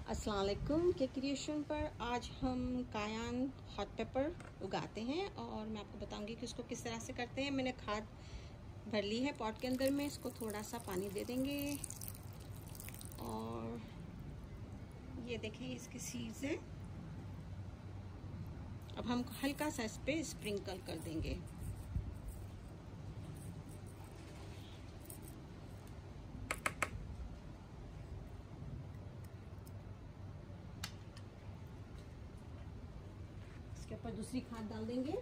अस्सलाम वालेकुम के क्रिएशन पर आज हम कायान हॉट पेपर उगाते हैं और मैं आपको बताऊंगी कि उसको किस तरह से करते हैं। मैंने खाद भर ली है पॉट के अंदर में, इसको थोड़ा सा पानी दे देंगे और ये देखें इसकी सीड्स हैं। अब हम हल्का सा इस पे स्प्रिंकल कर देंगे। इसके ऊपर दूसरी खाद डाल देंगे।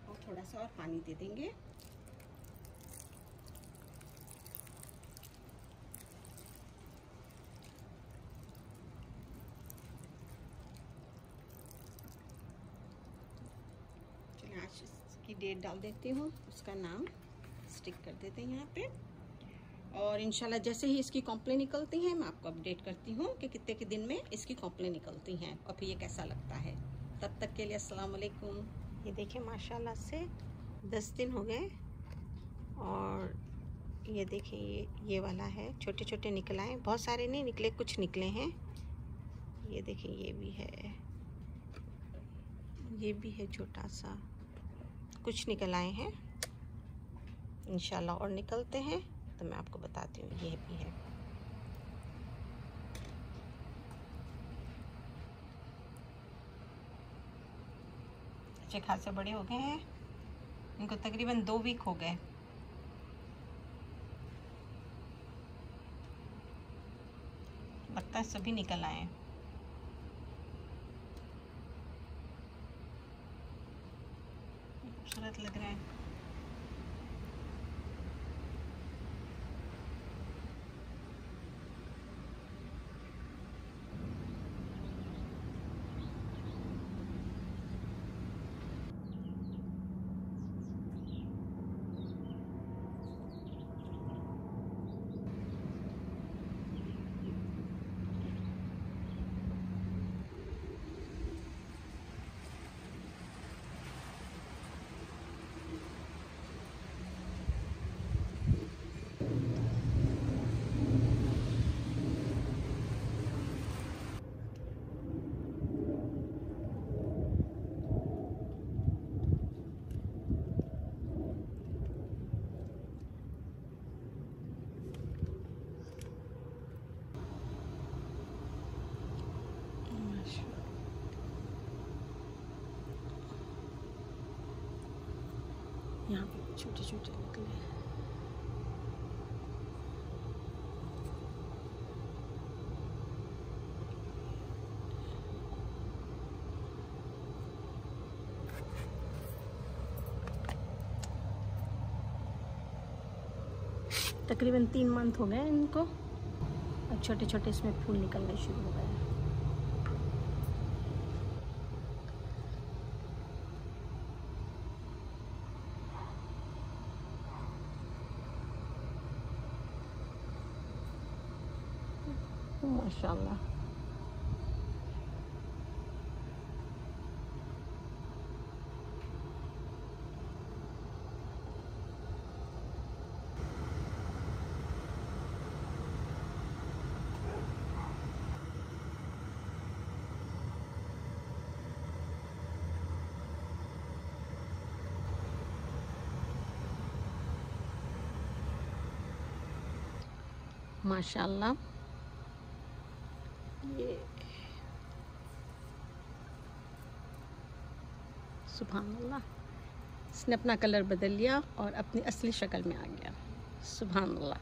और थोड़ा सा और पानी दे देंगे। आज इसकी डेट डाल देती हूँ, उसका नाम स्टिक कर देते हैं यहाँ पे और इंशाल्लाह जैसे ही इसकी कॉम्प्लेन निकलती हैं मैं आपको अपडेट करती हूँ कि कितने के दिन में इसकी कॉम्प्लेन निकलती हैं और फिर ये कैसा लगता है। तब तक के लिए अस्सलाम वालेकुम। ये देखिए माशाल्लाह से 10 दिन हो गए और ये देखिए ये वाला है, छोटे छोटे निकल आए, बहुत सारे नहीं निकले, कुछ निकले हैं। ये देखिए ये भी है छोटा सा, कुछ निकल आए हैं। इंशाल्लाह और निकलते हैं तो मैं आपको बताती हूँ। ये भी है, अच्छे खासे बड़े हो गए हैं। इनको तकरीबन 2 वीक हो गए। लगता है सभी निकल आए हैं। खूबसूरत लग रहा है। यहाँ पे छोटे छोटे निकले हैं। तकरीबन 3 मंथ हो गए इनको। अब छोटे छोटे इसमें फूल निकलने शुरू हो गए हैं। माशाल्लाह माशाल्लाह। ये सुभान अल्लाह, इसने अपना कलर बदल लिया और अपनी असली शक्ल में आ गया। सुभान अल्लाह।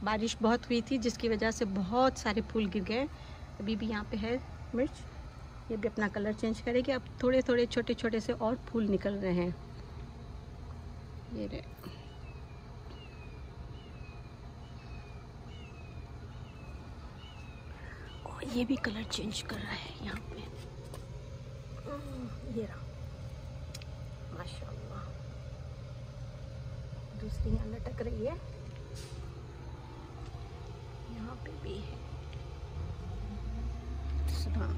बारिश बहुत हुई थी जिसकी वजह से बहुत सारे फूल गिर गए। अभी भी यहाँ पे है मिर्च, ये भी अपना कलर चेंज करेगी। अब थोड़े थोड़े छोटे छोटे से और फूल निकल रहे हैं। ये रहे, ये भी कलर चेंज कर रहा है यहाँ पे। ये रहा, माशाल्लाह। दूसरी यहाँ लटक रही है, यहाँ पे भी है। सुभान